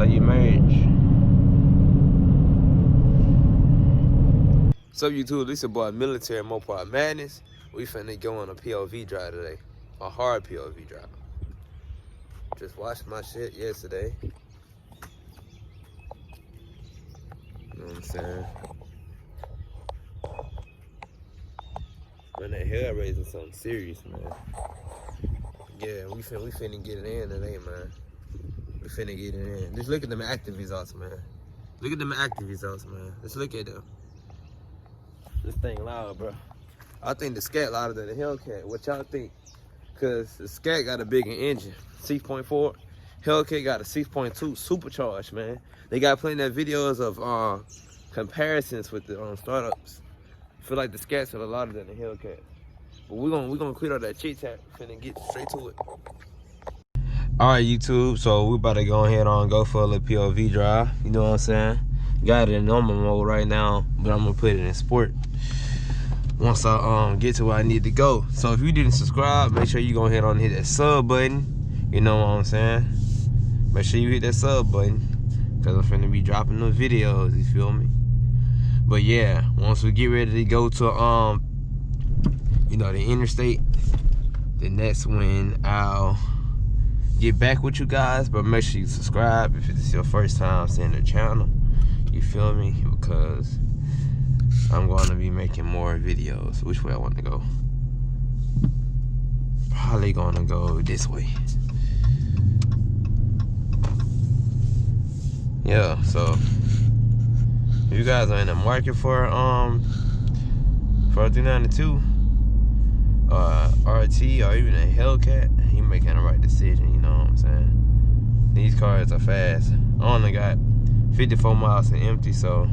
how you merge. So YouTube, this your boy Military Mopar Madness. We finna go on a POV drive today. A hard POV drive. Just washed my shit yesterday. You know what I'm saying? Man, that Hellraisn something serious, man. Yeah, we finna get it in today, man. We finna get it in. Just look at them active results, man. Look at them active results, man. Let's look at them. This thing loud, bro. I think the Scat louder than the Hellcat. What y'all think? Cause the Scat got a bigger engine, 6.4. Hellcat got a 6.2 supercharged, man. They got plenty of videos of comparisons with the startups. I feel like the Scats are louder than the Hellcat. But we're gonna quit all that chit chat and get straight to it. Alright YouTube, so we about to go ahead and go for a little POV drive. You know what I'm saying? Got it in normal mode right now, but I'm gonna put it in sport once I get to where I need to go. So if you didn't subscribe, make sure you go ahead and hit that sub button. You know what I'm saying? Make sure you hit that sub button, cause I'm finna be dropping the videos, you feel me? But yeah, once we get ready to go to you know, the Interstate, then that's when I'll get back with you guys. But make sure you subscribe if it's your first time seeing the channel, you feel me? Because I'm going to be making more videos. Which way I want to go? Probably going to go this way. Yeah, so if you guys are in the market for 392 RT or even a Hellcat, you making the right decision, you know what I'm saying? These cars are fast. I only got 54 miles and empty, so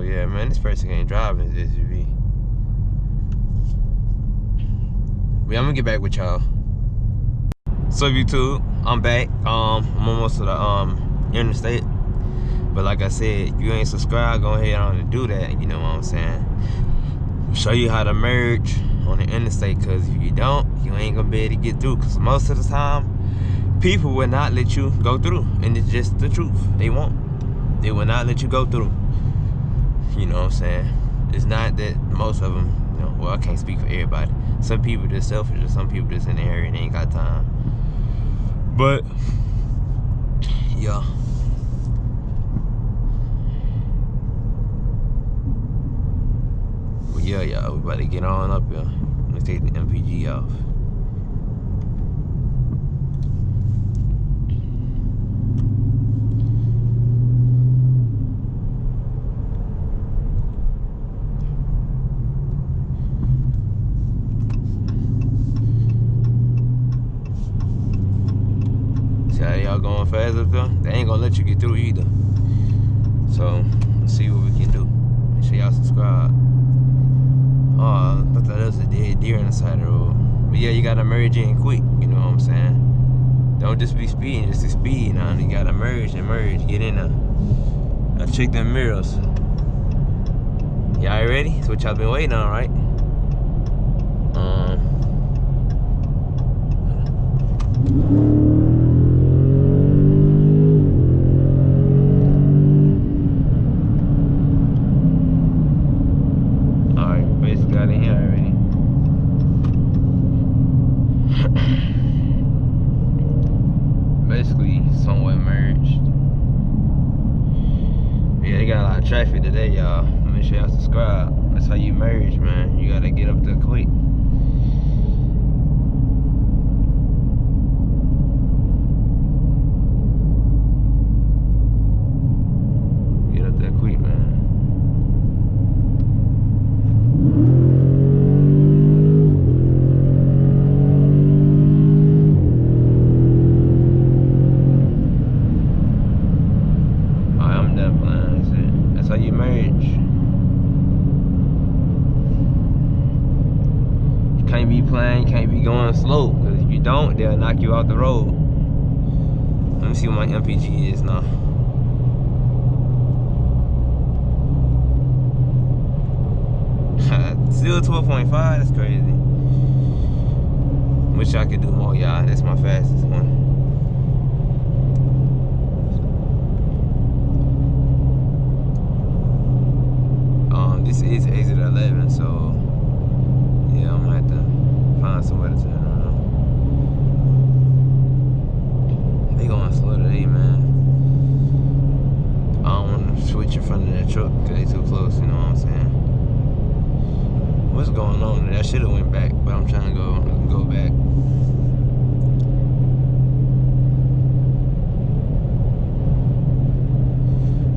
yeah, man, this person ain't driving this SUV. But I'm gonna get back with y'all. So YouTube, I'm back. I'm almost to the Interstate. But like I said, if you ain't subscribed, go ahead on and do that, you know what I'm saying? Show you how to merge on the Interstate, cause if you don't, you ain't gonna be able to get through. Cause most of the time, people will not let you go through, and it's just the truth. They won't. They will not let you go through. You know what I'm saying? It's not that most of them, you know, well, I can't speak for everybody. Some people just selfish, or some people just in the area and they ain't got time. But yeah. But yeah, y'all, we about to get on up here. Let's take the MPG off. See how y'all going fast up there? They ain't gonna let you get through either. So let's see what we can do. Make sure y'all subscribe. Oh, I thought that was a dead deer on the side of the road. But yeah, you gotta merge in quick, you know what I'm saying? Don't just be speeding just to speed now. You gotta merge and merge, get in there. Now check them mirrors. Y'all ready? That's what y'all been waiting on, right? Got in here already. Basically, somewhat merged. Yeah, they got a lot of traffic today, y'all. Make sure y'all subscribe. That's how you merge, man. You gotta get up there quick. Get up there quick, man. How you merge. You can't be playing, you can't be going slow, because if you don't, they'll knock you off the road. Let me see what my MPG is now. Still 12.5, that's crazy. Wish I could do more, y'all. That's my fastest one. going on. That should have went back, but I'm trying to go back.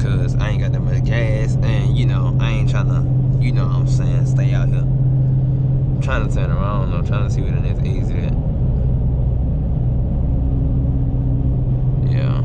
Cause I ain't got that much gas, and you know, I ain't trying to, you know what I'm saying, stay out here. I'm trying to turn around, I'm trying to see where the next exit at. Yeah.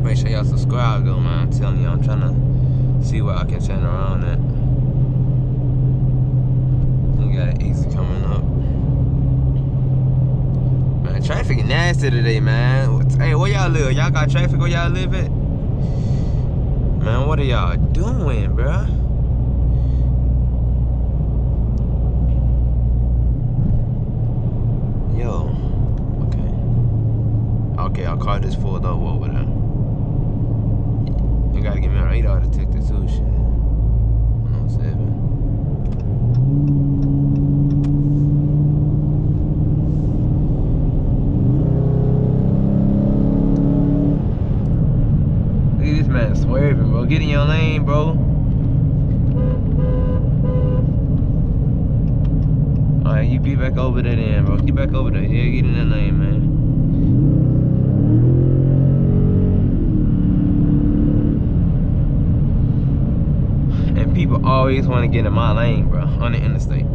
Make sure y'all subscribe though, man. I'm telling you, I'm trying to see where I can turn around at. We got an exit coming up. Man, traffic nasty today, man. Hey, where y'all live? Y'all got traffic where y'all live at? Man, what are y'all doing, bruh? Yo. Okay, our car just pulled over there. You gotta give me a radar detector too, shit. 107. Look at this man swerving, bro. Get in your lane, bro. Alright, you get back over there then, bro. Get back over there. Yeah, get in that lane, man. People always want to get in my lane, bro, on the interstate.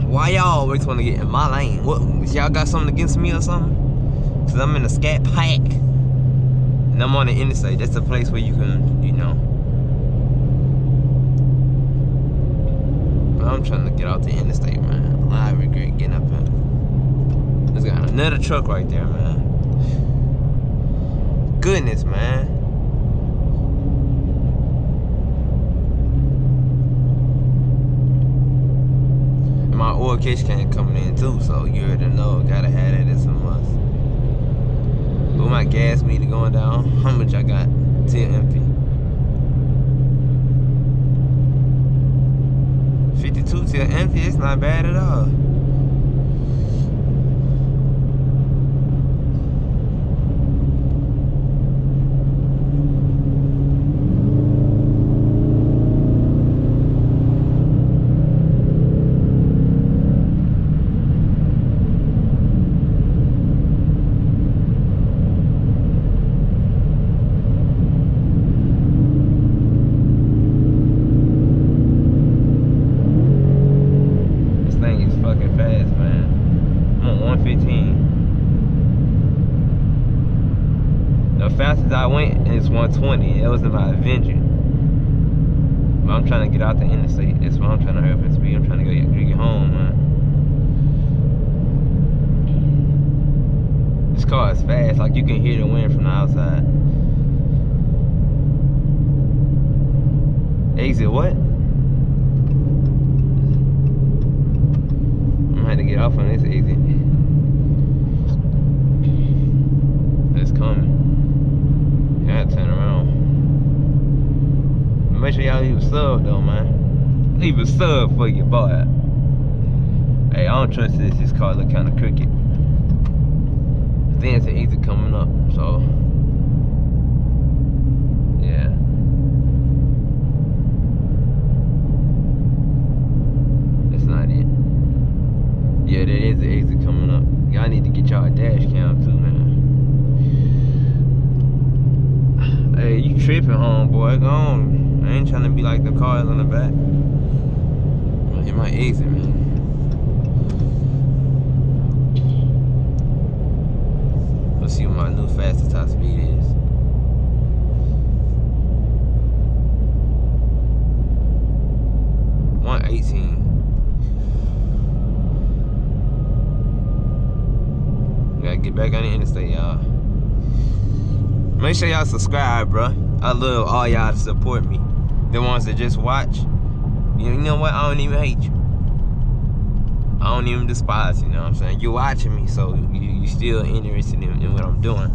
Why y'all always want to get in my lane? What, y'all got something against me or something? Cause I'm in a Scatpack and I'm on the interstate. That's a place where you can, you know. But I'm trying to get out the interstate, man. I regret getting up here. There's got another truck right there, man. Goodness, man. My oil catch can coming in too, so you already know, gotta have that as a must. With my gas meter going down, how much I got till empty? 52 till empty, it's not bad at all. Fastest I went is 120. It was in my Avenger. But I'm trying to get out the interstate. That's why I'm trying to hurry up and speed. I'm trying to go get home, man. This car is fast. Like you can hear the wind from the outside. Exit what? I'm gonna have to get off on this exit. It's coming. Gotta turn around. Make sure y'all leave a sub though, man. Leave a sub for your boy. Hey, I don't trust this. This car look kind of crooked. I think it's an exit coming up, so yeah. That's not it. Yeah, there is an exit coming up. Y'all need to get y'all a dash cam too, man. Hey, you tripping, homeboy? Go on. I ain't trying to be like the cars on the back. It might exit, man. Let's see what my new fastest top speed is. $118. Gotta get back on the interstate, y'all. Make sure y'all subscribe, bro. I love all y'all to support me. The ones that just watch, you know what? I don't even hate you. I don't even despise you, know what I'm saying? You're watching me, so you still interested in what I'm doing.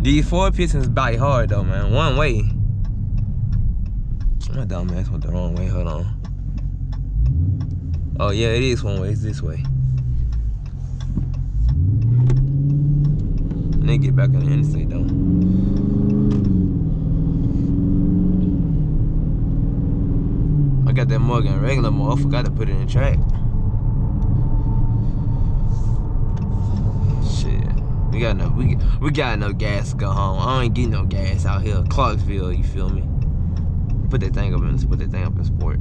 These 4 pistons bite hard though, man. One way. My dumb ass went the wrong way. Hold on. Oh yeah, it is one way. It's this way. And then get back on the interstate though. I got that mug in regular mode. I forgot to put it in track. Shit. We got no gas to go home. I ain't getting no gas out here. Clarksville, you feel me? Put that thing up in sport.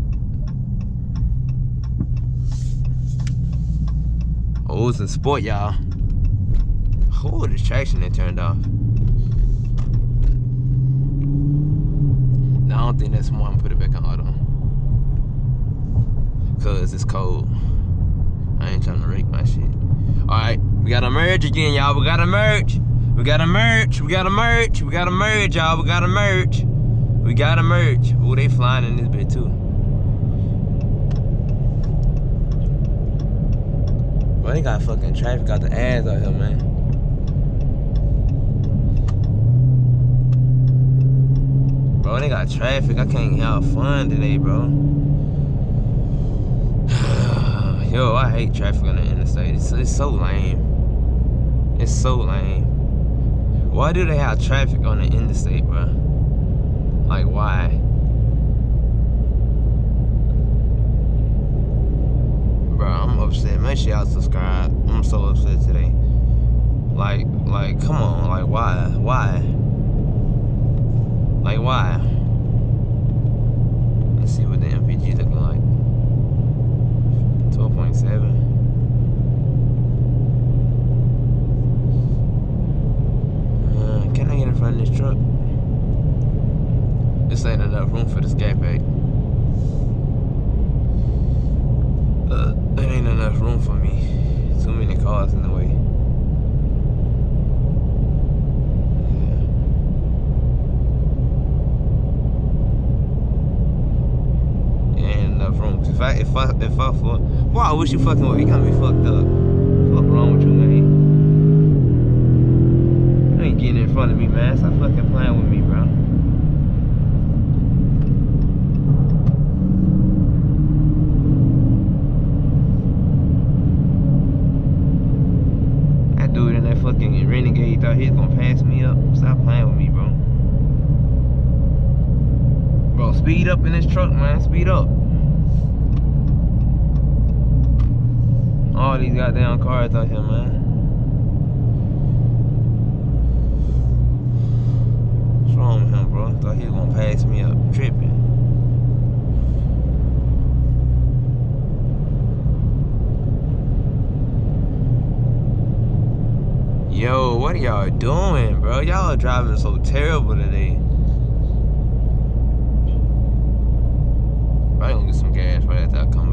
Oh, it's in sport, y'all. Oh, the traction that turned off. No, I don't think that's smart. I'm gonna put it back on auto. Cause it's cold. I ain't trying to rake my shit. Alright, we gotta merge again, y'all. We gotta merge. We gotta merge. We gotta merge. We gotta merge, y'all. We gotta merge. We gotta merge. Oh, they flying in this bit too. Bro, they got fucking traffic out the ass out here, man. Bro, they got traffic. I can't have fun today, bro. Yo, I hate traffic on the interstate. It's so lame. It's so lame. Why do they have traffic on the interstate, bro? Like, why? Bro, I'm upset. Make sure y'all subscribe. I'm so upset today. Like, come on. Like, why? Why? Like, why? Let's see what the MPG looking like. 12.7. Can I get in front of this truck? This ain't enough room for the Scatpack. It ain't enough room for me. Too many cars in the way. Room. If I fuck, boy, I wish you fucking would. You got me fucked up. What's wrong with you, man? You ain't getting in front of me, man. Stop fucking playing with me, bro. That dude in that fucking Renegade thought he was gonna pass me up. Stop playing with me, bro. Bro, speed up in this truck, man. Speed up. All these goddamn cars out here, man. What's wrong with him, bro? Thought he was gonna pass me up. Tripping. Yo, what are y'all doing, bro? Y'all are driving so terrible today. Probably gonna get some gas right after I come